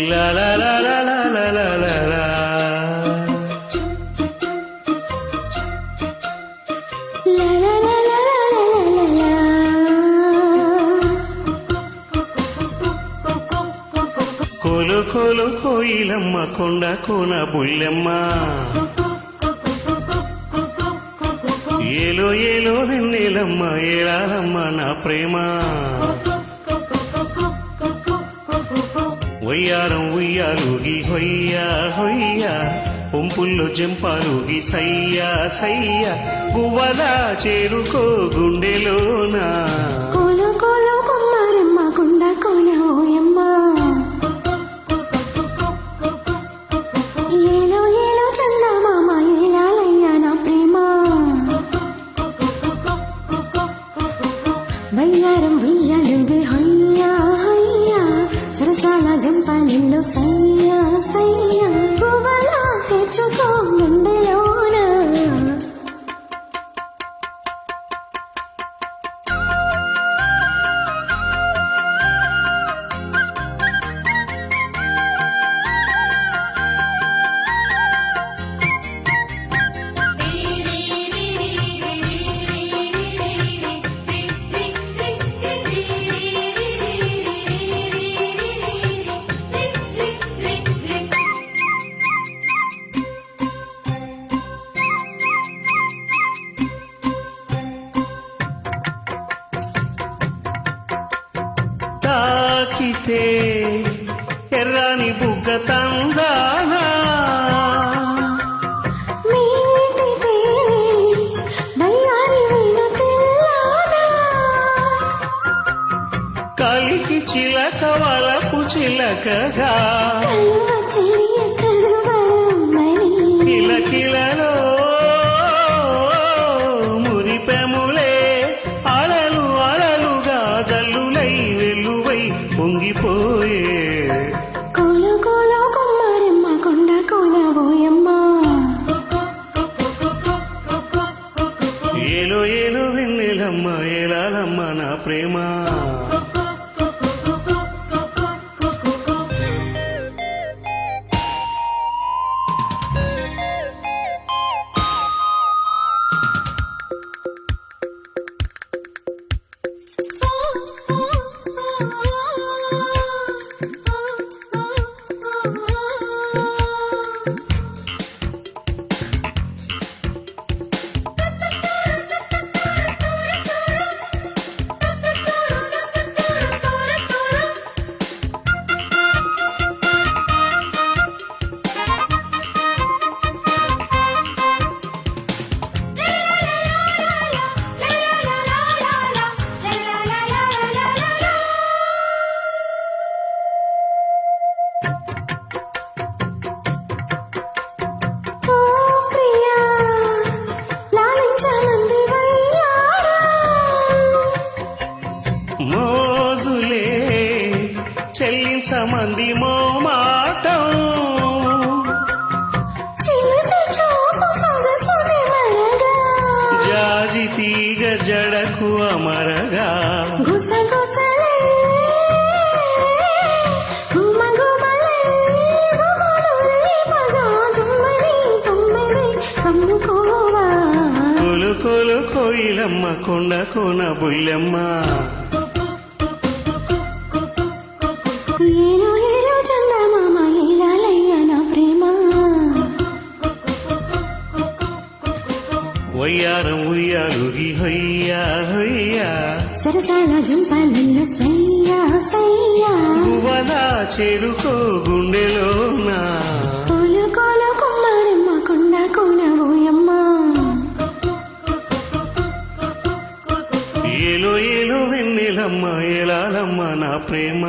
La la la la la la la la la. La la la la la la la. కోలు కోలు కోయిలమ్మ కొండ కోన బుల్లెమ్మ ఏలో ఏలో వెన్నెలమ్మ ఏలాలమ్మ నా ప్రేమ వయ్యారం ఉయ్యాలుగి హొయ్యా హొయ్యా పొంపుల్లో జంపాలుగి సయ్యా సయ్యా గువ్వలా చేరుకో గుండెలోనా కోలు కోలు కొమ్మారమ్మ కొండ కోన ఓయమ్మ ఏలో ఏలో చందమామ ఏలాలయ్య నా ప్రేమ వయ్యారం ఉయ్యాలుగి హొయ్యా హొయ్యా సరసాల జంపాలిల్లో సయ్యా సయ్యా గువ్వలా చేర్చుకో గుండెలోనా తాకితే ఎర్రాని బుగ్గ తందానా మీటితే బయ్యారి వీణ తెల్లానా కలికి చిలక వలపు చిలకగా కలువ చెలియ కలువరమ్మని కిలకిలలో మురిపెములే అలలు అలలుగా జల్లులై వెల్లువై పొంగిపోయే కోలు కోలు కొమ్మారమ్మ కొండ కోన ఓయమ్మ ఏలో ఏలో వెన్నెలమ్మ ఏలాలమ్మ నా ప్రేమ ఓ ప్రియా లాలించమంది వయ్యారా మోజులే చెల్లించమంది మోమాటం చిలిపి చూపు సొగసుని మరగా జాజి తీగ జడకు అమరగా గుసగుసలే గుమగుమలే గుమలురే పగా జుమ్మని తొమ్మిది కమ్ముకోవా కొలు కొలు కోయిలమ్మ కొండ కోన బుల్లెమ్మ ఏలో ఏలో చందమామ ఏలాలయ్య నా ప్రేమ వయ్యారం ఉయ్యాలుగి హొయ్యా హొయ్యా సరసాల జంపాలిల్లో సయ్యా సయ్యా గువ్వలా చేరుకో గుండెలోనా కోలు కోలు కొమ్మారమ్మ కొండ కోన ఓయమ్మ ఏలో ఏలో వెన్నెలమ్మ ఏలాలమ్మ నా ప్రేమ